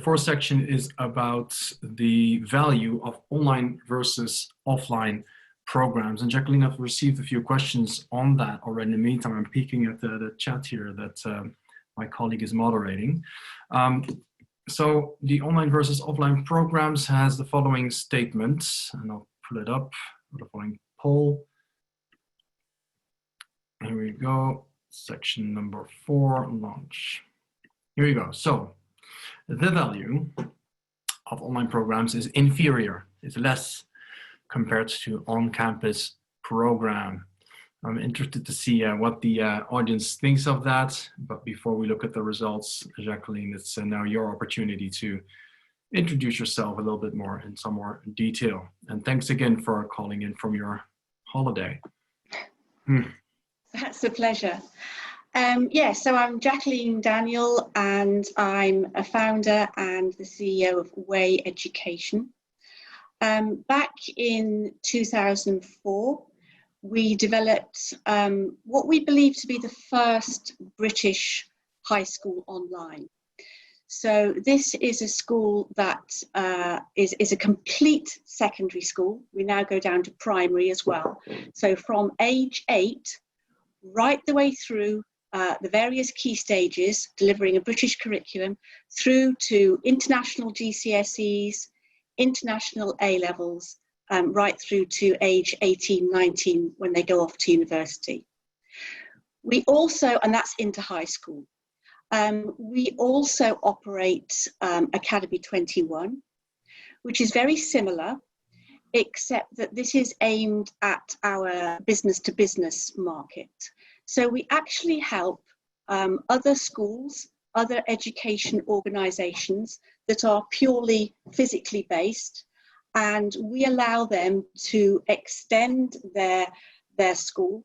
fourth section is about the value of online versus offline programs. And Jacqueline, I've received a few questions on that already. In the meantime, I'm peeking at the chat here that my colleague is moderating. So the online versus offline programs has the following statement, and I'll pull it up for the following poll. Here we go, section number 4, launch. Here we go. So the value of online programs is inferior, it's less compared to on-campus program. I'm interested to see what the audience thinks of that. But before we look at the results, Jacqueline, it's now your opportunity to introduce yourself a little bit more in some more detail. And thanks again for calling in from your holiday. That's a pleasure. Yeah, so I'm Jacqueline Daniel, and I'm a founder and the CEO of Way Education. Back in 2004, we developed what we believe to be the first British high school online. So this is a school that is a complete secondary school. We now go down to primary as well. So from age 8 right the way through the various key stages, delivering a British curriculum, through to international GCSEs, international A-levels, right through to age 18, 19 when they go off to university. We also, and that's into high school, we also operate Academy 21, which is very similar, except that this is aimed at our business-to-business market. So we actually help other schools, other education organisations that are purely physically based, and we allow them to extend their school,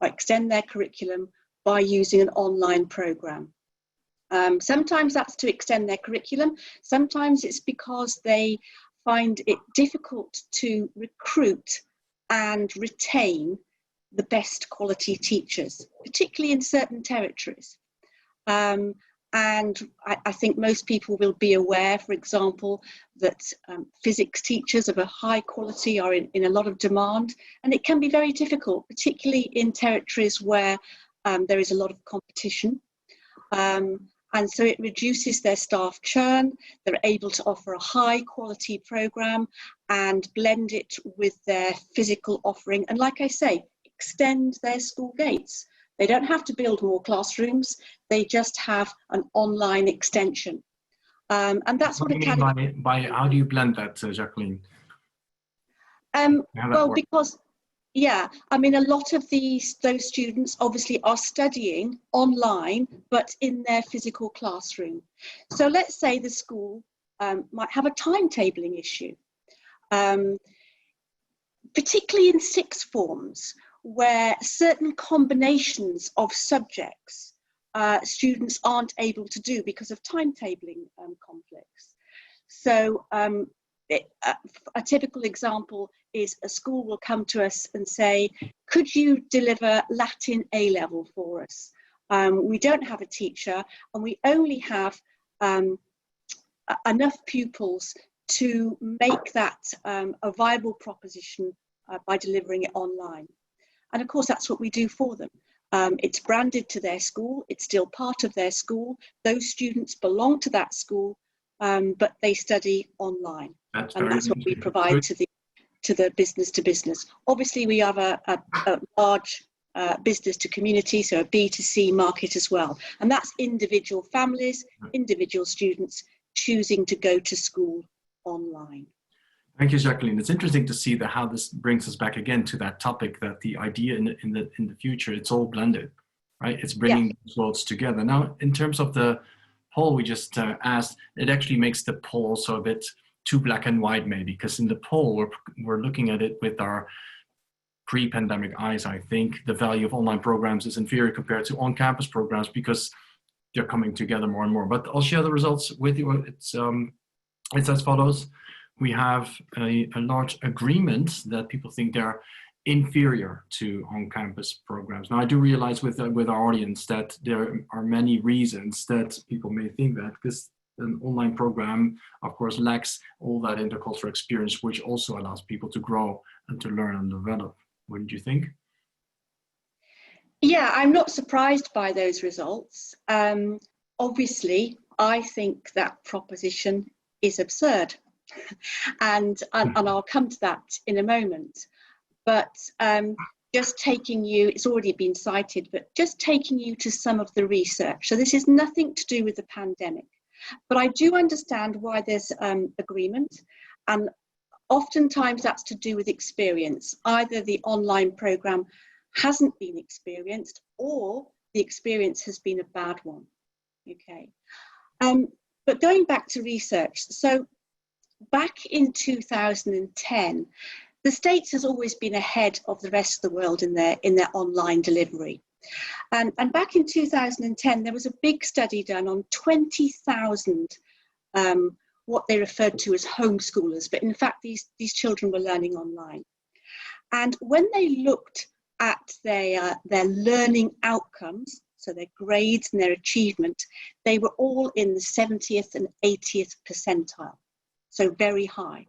extend their curriculum by using an online program. Sometimes that's to extend their curriculum. Sometimes it's because they find it difficult to recruit and retain the best quality teachers, particularly in certain territories. And I think most people will be aware, for example, that physics teachers of a high quality are in a lot of demand, and it can be very difficult, particularly in territories where there is a lot of competition. And so it reduces their staff churn. They're able to offer a high quality program and blend it with their physical offering. And like I say, extend their school gates. They don't have to build more classrooms. They just have an online extension. And that's what Academy... By how do you blend that, Jacqueline? Well, because, yeah, I mean, a lot of those students obviously are studying online, but in their physical classroom. So let's say the school might have a timetabling issue, particularly in sixth forms, where certain combinations of subjects students aren't able to do because of timetabling conflicts. So a typical example is a school will come to us and say, could you deliver Latin A-level for us? We don't have a teacher, and we only have enough pupils to make that a viable proposition by delivering it online. And of course, that's what we do for them. It's branded to their school. It's still part of their school. Those students belong to that school, but they study online. And that's what we provide to the business to business. Obviously, we have a large business to community, so a B2C market as well. And that's individual families, individual students choosing to go to school online. Thank you, Jacqueline. It's interesting to see how this brings us back again to that topic, that the idea in the future, it's all blended, right? It's bringing these worlds together. Now, in terms of the poll we just asked, it actually makes the poll also a bit too black and white, maybe, because in the poll we're looking at it with our pre-pandemic eyes. I think the value of online programs is inferior compared to on-campus programs because they're coming together more and more. But I'll share the results with you. It's as follows. We have a large agreement that people think they're inferior to on-campus programs. Now, I do realize with our audience that there are many reasons that people may think that, because an online program, of course, lacks all that intercultural experience, which also allows people to grow and to learn and develop. Wouldn't you think? Yeah, I'm not surprised by those results. Obviously, I think that proposition is absurd. and I'll come to that in a moment. But just taking you, it's already been cited, but just taking you to some of the research. So this is nothing to do with the pandemic, but I do understand why there's agreement, and oftentimes that's to do with experience. Either the online program hasn't been experienced or the experience has been a bad one. Okay. But going back to research, so back in 2010, the States has always been ahead of the rest of the world in their online delivery. And back in 2010, there was a big study done on 20,000 what they referred to as homeschoolers, but in fact, these children were learning online. And when they looked at their learning outcomes, so their grades and their achievement, they were all in the 70th and 80th percentile, so very high.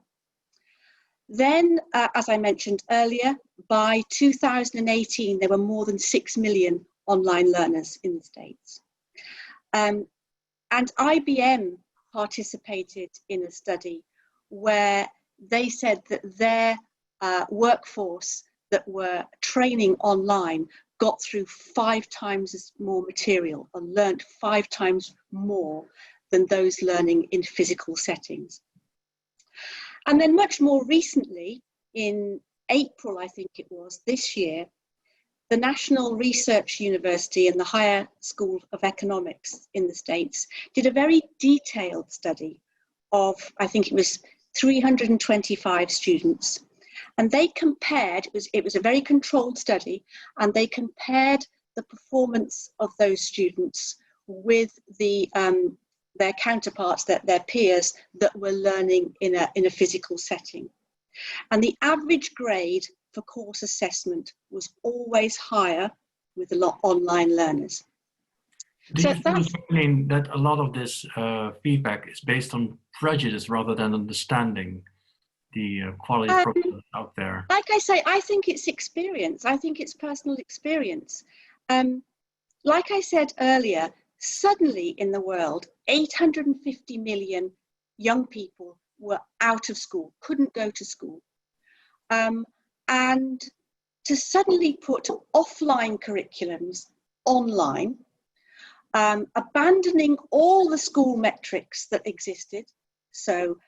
Then, as I mentioned earlier, by 2018, there were more than 6 million online learners in the States. And IBM participated in a study where they said that their workforce that were training online got through 5 times as more material and learned 5 times more than those learning in physical settings. And then much more recently, in April, I think it was, this year, the National Research University and the Higher School of Economics in the States did a very detailed study of, I think it was 325 students. And they compared, it was a very controlled study, and they compared the performance of those students with their counterparts, their peers that were learning in a physical setting. And the average grade for course assessment was always higher with a lot online learners. Do you think, Jacqueline, that a lot of this feedback is based on prejudice rather than understanding the quality of programs out there? Like I say, I think it's experience. I think it's personal experience. Like I said earlier, suddenly in the world, 850 million young people were out of school, couldn't go to school. And to suddenly put offline curriculums online, abandoning all the school metrics that existed, so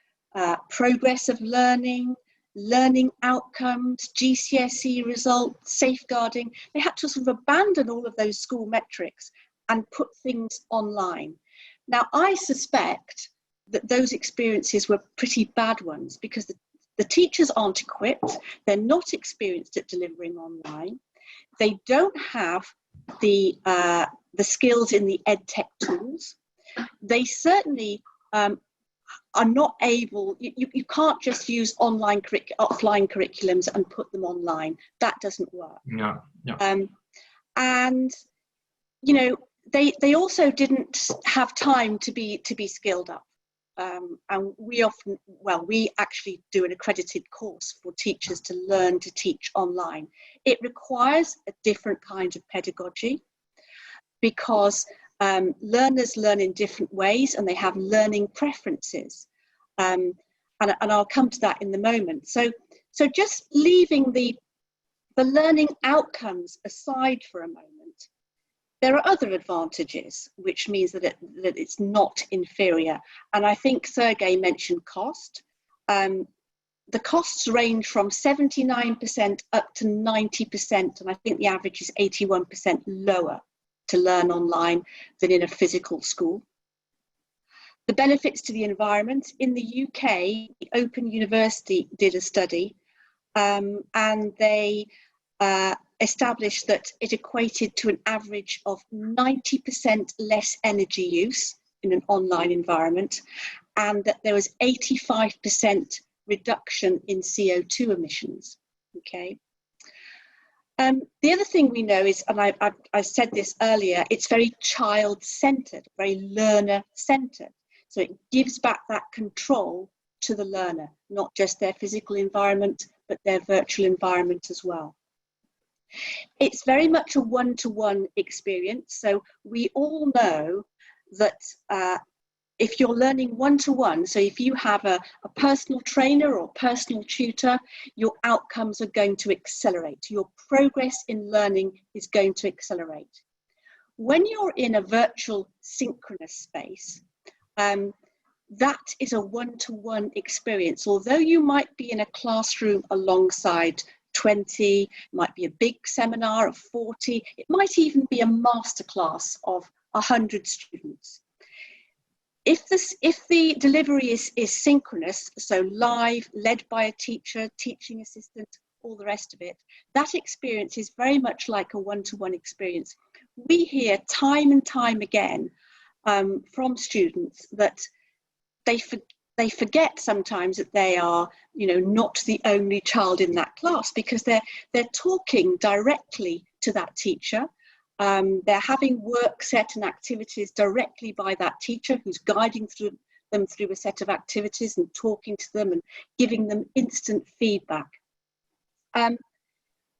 progress of learning, learning outcomes, GCSE results, safeguarding, they had to sort of abandon all of those school metrics and put things online. Now, I suspect that those experiences were pretty bad ones because the teachers aren't equipped, they're not experienced at delivering online, they don't have the skills in the EdTech tools, they certainly are not able, you can't just use offline curriculums and put them online. That doesn't work. Yeah. And, you know, they also didn't have time to be skilled up. And we actually do an accredited course for teachers to learn to teach online. It requires a different kind of pedagogy because learners learn in different ways and they have learning preferences. And I'll come to that in a moment. So just leaving the learning outcomes aside for a moment, there are other advantages, which means that it's not inferior. And I think Sergey mentioned cost. The costs range from 79% up to 90%, and I think the average is 81% lower to learn online than in a physical school. The benefits to the environment. In the UK, Open University did a study and they established that it equated to an average of 90% less energy use in an online environment, and that there was 85% reduction in CO2 emissions. Okay. The other thing we know is, and I said this earlier, it's very child-centered, very learner-centered. So it gives back that control to the learner, not just their physical environment, but their virtual environment as well. It's very much a one-to-one experience. So we all know that if you're learning one-to-one, so if you have a personal trainer or personal tutor, your outcomes are going to accelerate. Your progress in learning is going to accelerate. When you're in a virtual synchronous space, that is a one-to-one experience. Although you might be in a classroom alongside 20, it might be a big seminar of 40, it might even be a masterclass of 100 students. If the delivery is synchronous, so live, led by a teacher, teaching assistant, all the rest of it, that experience is very much like a one-to-one experience. We hear time and time again from students that they forget sometimes that they are, not the only child in that class, because they're talking directly to that teacher. They're having work set and activities directly by that teacher who's guiding them through a set of activities and talking to them and giving them instant feedback.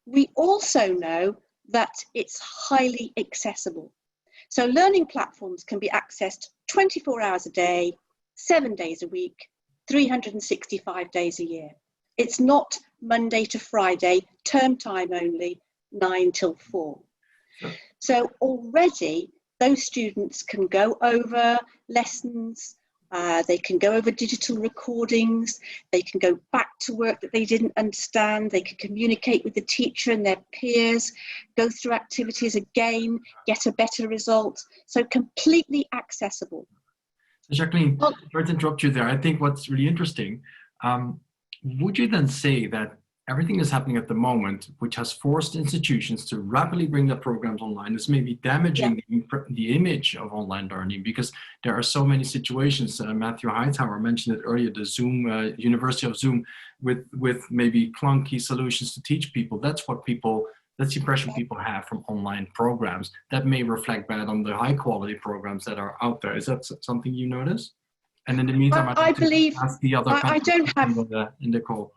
We also know that it's highly accessible. So learning platforms can be accessed 24 hours a day, 7 days a week, 365 days a year. It's not Monday to Friday, term time only, 9 till 4. So already those students can go over lessons, they can go over digital recordings, they can go back to work that they didn't understand, they can communicate with the teacher and their peers, go through activities again, get a better result. So completely accessible. Jacqueline, sorry to interrupt you there. I think what's really interesting, would you then say that everything that's happening at the moment, which has forced institutions to rapidly bring their programs online, is maybe damaging the image of online learning, because there are so many situations. Matthew Hightower mentioned it earlier, the Zoom, University of Zoom, with maybe clunky solutions to teach people. That's the impression people have from online programs. That may reflect bad on the high quality programs that are out there. Is that something you notice? And in the meantime, I believe, ask the other I don't have in the call.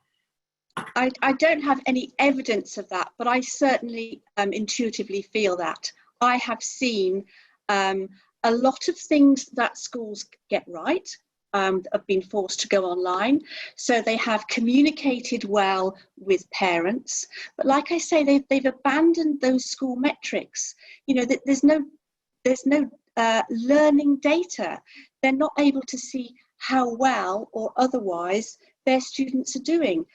I don't have any evidence of that, but I certainly intuitively feel that. I have seen a lot of things that schools get right have been forced to go online. So they have communicated well with parents. But like I say, they've abandoned those school metrics. There's no learning data. They're not able to see how well or otherwise their students are doing.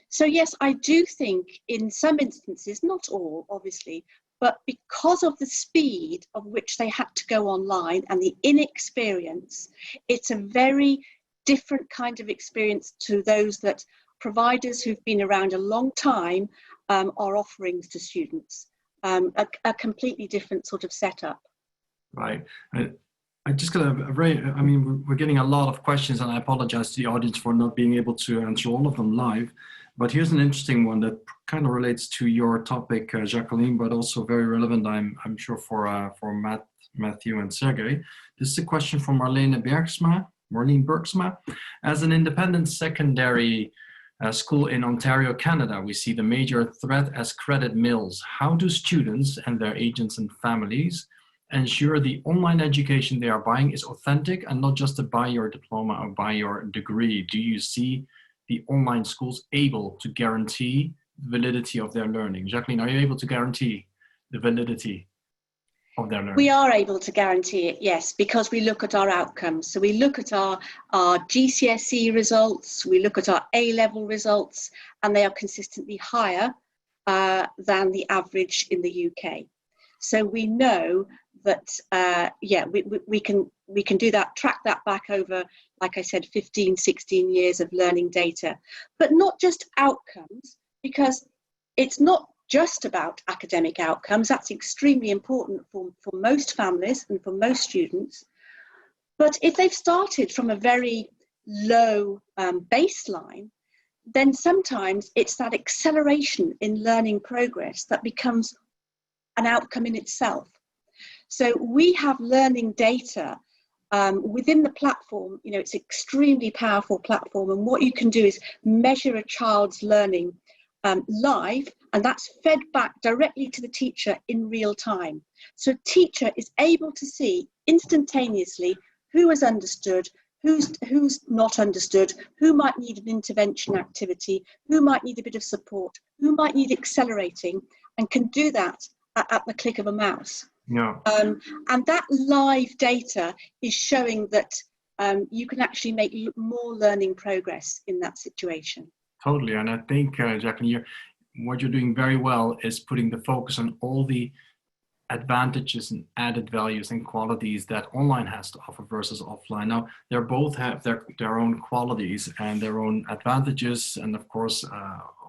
So yes, I do think in some instances, not all obviously, but because of the speed of which they had to go online and the inexperience, it's a very different kind of experience to those that providers who've been around a long time are offering to students, a completely different sort of setup. Right. I just got we're getting a lot of questions, and I apologize to the audience for not being able to answer all of them live. But here's an interesting one that kind of relates to your topic, Jacqueline, but also very relevant, I'm sure, for Matthew and Sergey. This is a question from Marlene Bergsma. As an independent secondary school in Ontario, Canada, we see the major threat as credit mills. How do students and their agents and families ensure the online education they are buying is authentic and not just to buy your diploma or buy your degree? Do you see the online schools able to guarantee the validity of their learning? Jacqueline, are you able to guarantee the validity of their learning? We are able to guarantee it, yes, because we look at our outcomes. So we look at our GCSE results, we look at our A-level results, and they are consistently higher than the average in the UK. So we know that, we can do that, track that back over, like I said, 15, 16 years of learning data, but not just outcomes, because it's not just about academic outcomes. That's extremely important for most families and for most students. But if they've started from a very low baseline, then sometimes it's that acceleration in learning progress that becomes an outcome in itself. So we have learning data within the platform, you know, it's an extremely powerful platform. And what you can do is measure a child's learning live, and that's fed back directly to the teacher in real time. So a teacher is able to see instantaneously who has understood, who's not understood, who might need an intervention activity, who might need a bit of support, who might need accelerating, and can do that at the click of a mouse. Yeah. And that live data is showing that you can actually make more learning progress in that situation. Totally. And I think, Jacqueline, what you're doing very well is putting the focus on all the advantages and added values and qualities that online has to offer versus offline. Now, they both have their own qualities and their own advantages. And of course,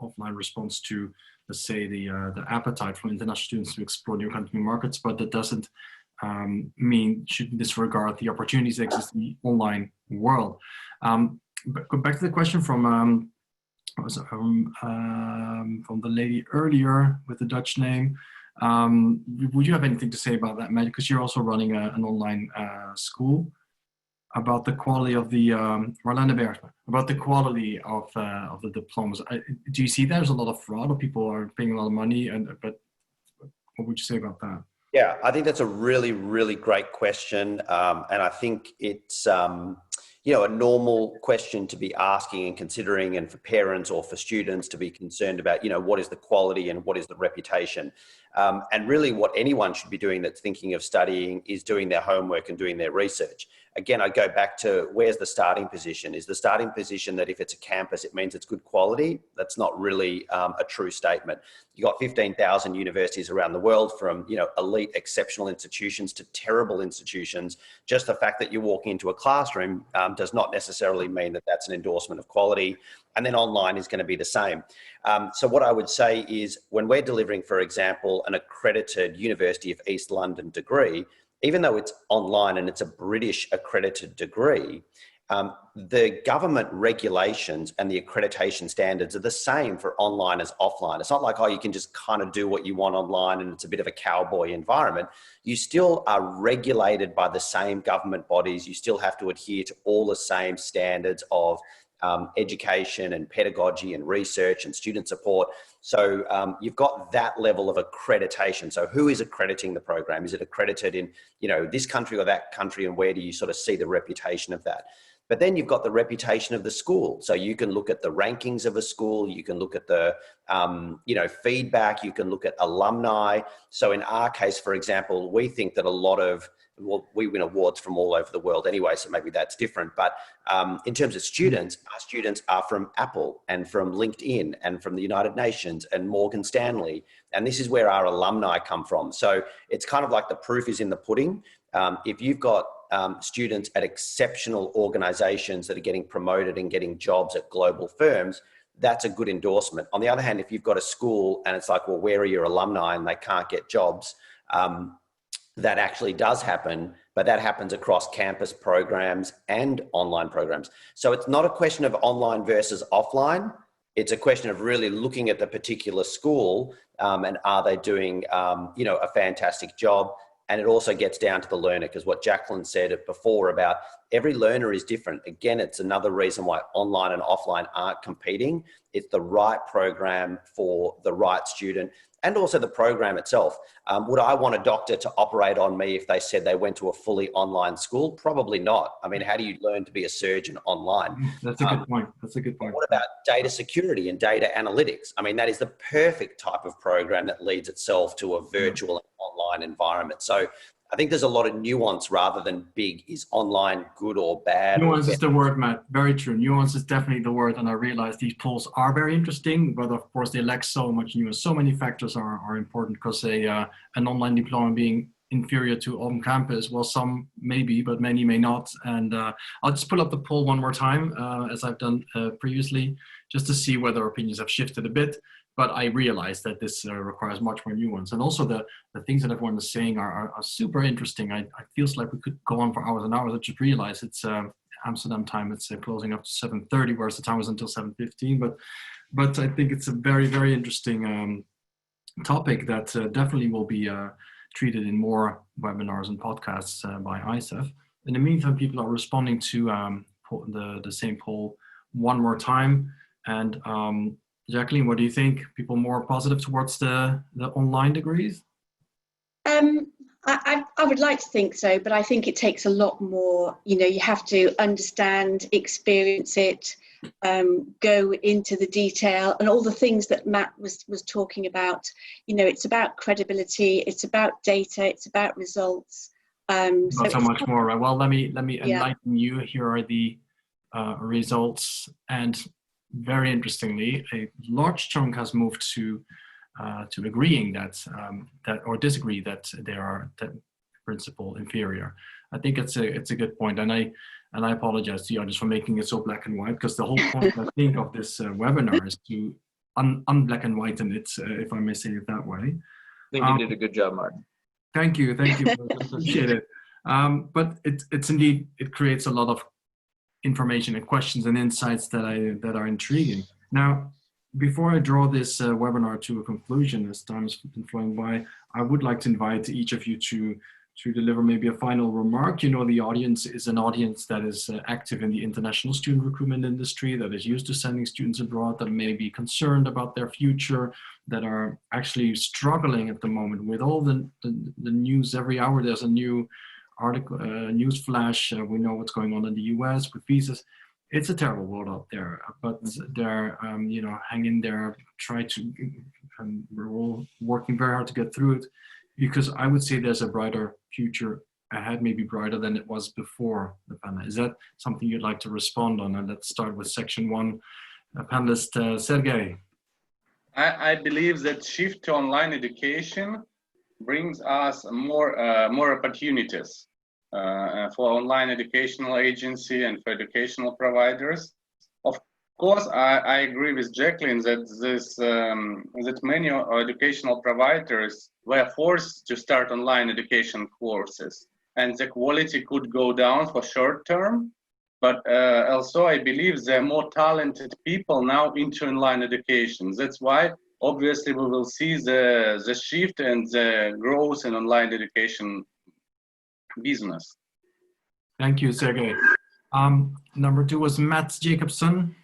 offline responds to, let's say, the appetite from international students to explore new country markets, but that doesn't mean shouldn't disregard the opportunities that exist in the online world. But go back to the question from the lady earlier with the Dutch name. Would you have anything to say about that, Matt? Because you're also running an online school, about the quality of the Marlene Bergman, about the quality of the diplomas. Do you see there's a lot of fraud, or people are paying a lot of money? But what would you say about that? Yeah, I think that's a really, really great question, and I think it's you know, a normal question to be asking and considering, and for parents or for students to be concerned about, you know, what is the quality and what is the reputation. And really what anyone should be doing that's thinking of studying is doing their homework and doing their research. Again, I go back to, where's the starting position? Is the starting position that if it's a campus, it means it's good quality? That's not really a true statement. You got 15,000 universities around the world, from, you know, elite, exceptional institutions to terrible institutions. Just the fact that you're walking into a classroom does not necessarily mean that that's an endorsement of quality. And then online is going to be the same. So what I would say is, when we're delivering, for example, an accredited University of East London degree, even though it's online and it's a British accredited degree, the government regulations and the accreditation standards are the same for online as offline. It's not like, oh, you can just kind of do what you want online and it's a bit of a cowboy environment. You still are regulated by the same government bodies. You still have to adhere to all the same standards of education and pedagogy and research and student support. So you've got that level of accreditation. So who is accrediting the program? Is it accredited in, you know, this country or that country, and where do you sort of see the reputation of that? But then you've got the reputation of the school. So you can look at the rankings of a school, you can look at the, you know, feedback, you can look at alumni. So in our case, for example, we think that a lot of, well, we win awards from all over the world anyway, so maybe that's different. But in terms of students, our students are from Apple and from LinkedIn and from the United Nations and Morgan Stanley. And this is where our alumni come from. So it's kind of like the proof is in the pudding. If you've got students at exceptional organizations that are getting promoted and getting jobs at global firms, that's a good endorsement. On the other hand, if you've got a school and it's like, well, where are your alumni, and they can't get jobs, that actually does happen, but that happens across campus programs and online programs. So it's not a question of online versus offline. It's a question of really looking at the particular school and are they doing, you know, a fantastic job. And it also gets down to the learner, because what Jacqueline said before about every learner is different. Again, it's another reason why online and offline aren't competing. It's the right program for the right student, and also the program itself. Would I want a doctor to operate on me if they said they went to a fully online school? Probably not. I mean, how do you learn to be a surgeon online? That's a good point. That's a good point. What about data security and data analytics? I mean, that is the perfect type of program that leads itself to a virtual and online environment. So I think there's a lot of nuance rather than big. Is online good or bad? Nuance is the word, Matt. Very true. Nuance is definitely the word. And I realize these polls are very interesting, but of course they lack so much nuance. So many factors are important, because an online diploma being inferior to on campus, well, some may be, but many may not. And I'll just pull up the poll one more time, as I've done previously, just to see whether opinions have shifted a bit. But I realize that this requires much more nuance. And also the things that everyone is saying are super interesting. I feels like we could go on for hours and hours. I just realized it's Amsterdam time. It's closing up to 7:30, whereas the time was until 7:15. But I think it's a very, very interesting topic that definitely will be treated in more webinars and podcasts by ICEF. In the meantime, people are responding to the same poll one more time. And Jacqueline, what do you think? People more positive towards the online degrees? I would like to think so, but I think it takes a lot more. You have to understand, experience it, go into the detail, and all the things that Matt was talking about. It's about credibility, it's about data, it's about results. Not so much more, right? Well, let me enlighten you. Here are the results, and very interestingly, a large chunk has moved to agreeing that or disagree that they are principal inferior. I think it's a good point, and I apologize to you just for making it so black and white, because the whole point I think of this webinar is to unblack and whiten it, if I may say it that way. I think you did a good job, Martin. Thank you, appreciate it. But it's indeed, it creates a lot of information and questions and insights that are intriguing. Now, before I draw this webinar to a conclusion, as time has been flowing by, I would like to invite each of you to deliver maybe a final remark. The audience is an audience that is active in the international student recruitment industry, that is used to sending students abroad, that may be concerned about their future, that are actually struggling at the moment with all the news. Every hour there's a new article, news flash. We know what's going on in the US with visas. It's a terrible world out there, but they're, hang in there, try to, we're all working very hard to get through it, because I would say there's a brighter future ahead, maybe brighter than it was before the pandemic. Is that something you'd like to respond on? And let's start with section one, panelist Sergey. I believe that shift to online education brings us more opportunities for online educational agency and for educational providers. Of course, I agree with Jacqueline that that many educational providers were forced to start online education courses, and the quality could go down for short term. But also, I believe there are more talented people now into online education. That's why, obviously, we will see the shift and the growth in online education business. Thank you, Sergey. Number two was Matt Jacobson.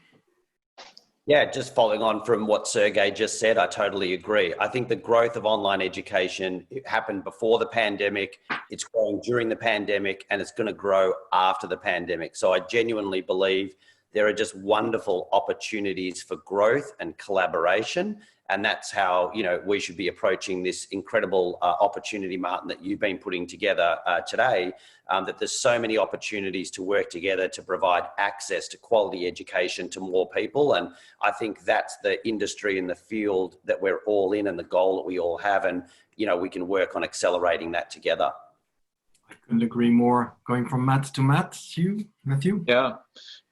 Yeah, just following on from what Sergey just said, I totally agree. I think the growth of online education happened before the pandemic, it's growing during the pandemic, and it's going to grow after the pandemic. So I genuinely believe there are just wonderful opportunities for growth and collaboration. And that's how, we should be approaching this incredible opportunity, Martin, that you've been putting together today, that there's so many opportunities to work together to provide access to quality education to more people. And I think that's the industry and the field that we're all in, and the goal that we all have. And, we can work on accelerating that together. I couldn't agree more. Going from Matt to Matthew? Yeah,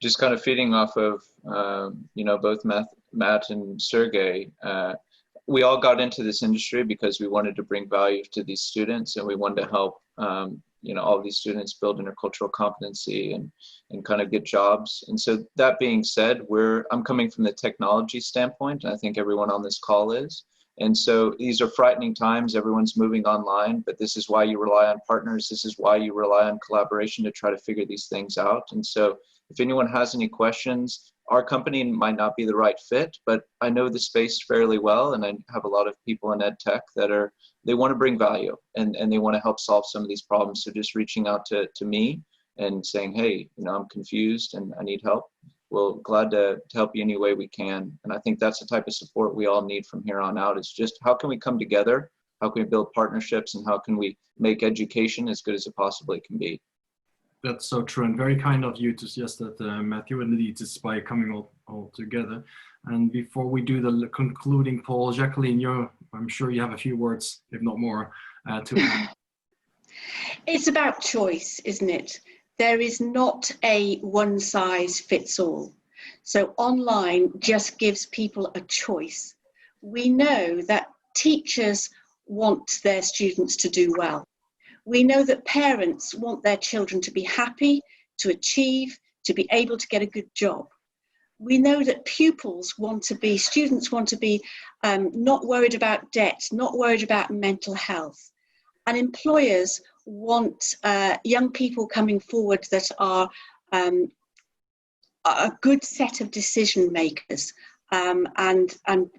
just kind of feeding off of, both Matt and Sergey. We all got into this industry because we wanted to bring value to these students, and we wanted to help, all these students build intercultural competency and kind of get jobs. And so that being said, I'm coming from the technology standpoint, and I think everyone on this call is. And so these are frightening times. Everyone's moving online, but this is why you rely on partners. This is why you rely on collaboration to try to figure these things out. And so if anyone has any questions, our company might not be the right fit, but I know the space fairly well, and I have a lot of people in ed tech that they want to bring value and they want to help solve some of these problems. So just reaching out to me and saying, hey, I'm confused and I need help. We're glad to help you any way we can. And I think that's the type of support we all need from here on out, is just how can we come together? How can we build partnerships, and how can we make education as good as it possibly can be? That's so true, and very kind of you to suggest that, Matthew, and indeed it's by coming all together. And before we do the concluding poll, Jacqueline, I'm sure you have a few words, if not more, to add. It's about choice, isn't it? There is not a one size fits all. So online just gives people a choice. We know that teachers want their students to do well. We know that parents want their children to be happy, to achieve, to be able to get a good job. We know that students want to be not worried about debt, not worried about mental health. And employers want young people coming forward that are a good set of decision makers and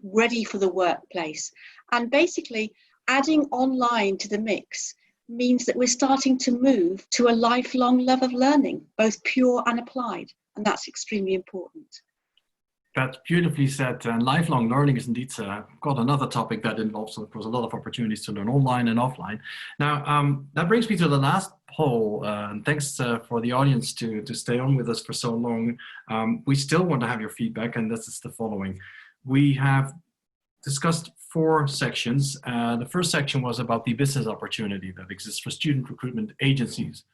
ready for the workplace. And basically, adding online to the mix means that we're starting to move to a lifelong love of learning, both pure and applied. And that's extremely important. That's beautifully said. And lifelong learning is indeed got another topic that involves, of course, a lot of opportunities to learn online and offline. Now, that brings me to the last poll. And thanks for the audience to stay on with us for so long. We still want to have your feedback, and this is the following. We have discussed 4 sections. The first section was about the business opportunity that exists for student recruitment agencies.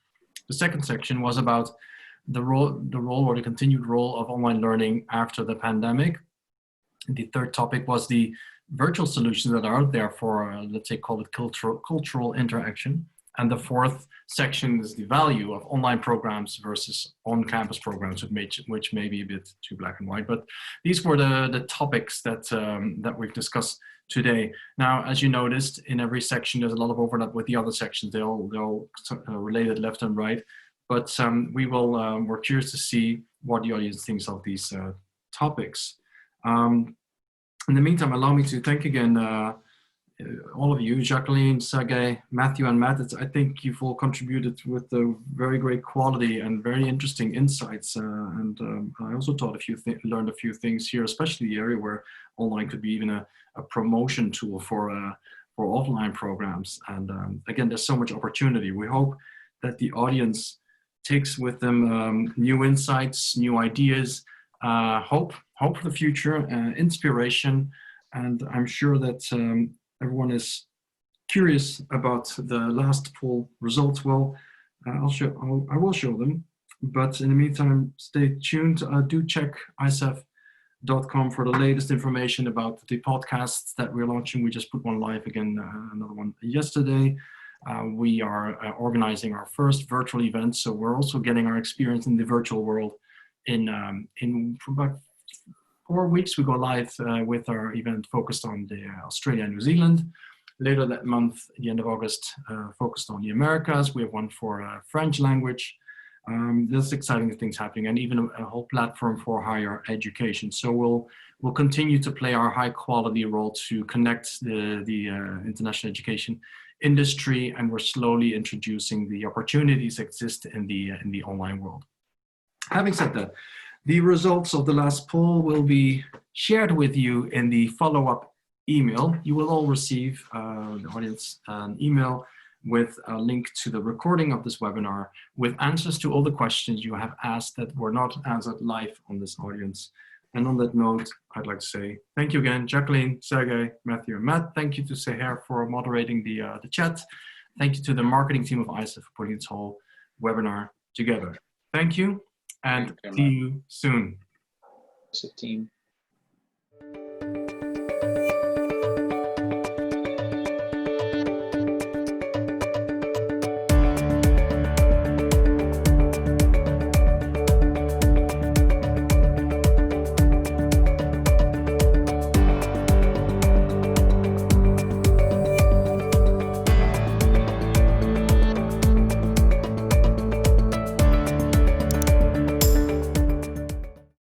The second section was about the role or the continued role of online learning after the pandemic. And the third topic was the virtual solutions that are out there for, let's say, call it cultural interaction. And the fourth section is the value of online programs versus on-campus programs, which may be a bit too black and white. But these were the topics that we've discussed today. Now, as you noticed, in every section, there's a lot of overlap with the other sections. They're all related left and right. But we're curious to see what the audience thinks of these topics. In the meantime, allow me to thank again all of you, Jacqueline, Sergey, Matthew, and Matt. I think you've all contributed with the very great quality and very interesting insights. I also learned a few things here, especially the area where online could be even a promotion tool for offline programs. And again, there's so much opportunity. We hope that the audience takes with them new insights, new ideas, hope for the future, inspiration, and I'm sure that everyone is curious about the last poll results. Well, I will show them, but in the meantime, stay tuned. Do check ICEF.com for the latest information about the podcasts that we're launching. We just put one live again, another one yesterday. We are organizing our first virtual event, so we're also getting our experience in the virtual world. In about 4 weeks, we go live with our event focused on Australia and New Zealand. Later that month, at the end of August, focused on the Americas. We have one for French language. There's exciting things happening, and even a whole platform for higher education. So we'll continue to play our high quality role to connect the international education industry, and we're slowly introducing the opportunities that exist in the online world. Having said that, the results of the last poll will be shared with you in the follow-up email. You will all receive, the audience, an email with a link to the recording of this webinar with answers to all the questions you have asked that were not answered live on this audience. And on that note, I'd like to say thank you again, Jacqueline, Sergey, Matthew, and Matt. Thank you to Seher for moderating the chat. Thank you to the marketing team of ICEF for putting this whole webinar together. Thank you, and see you soon. As a team.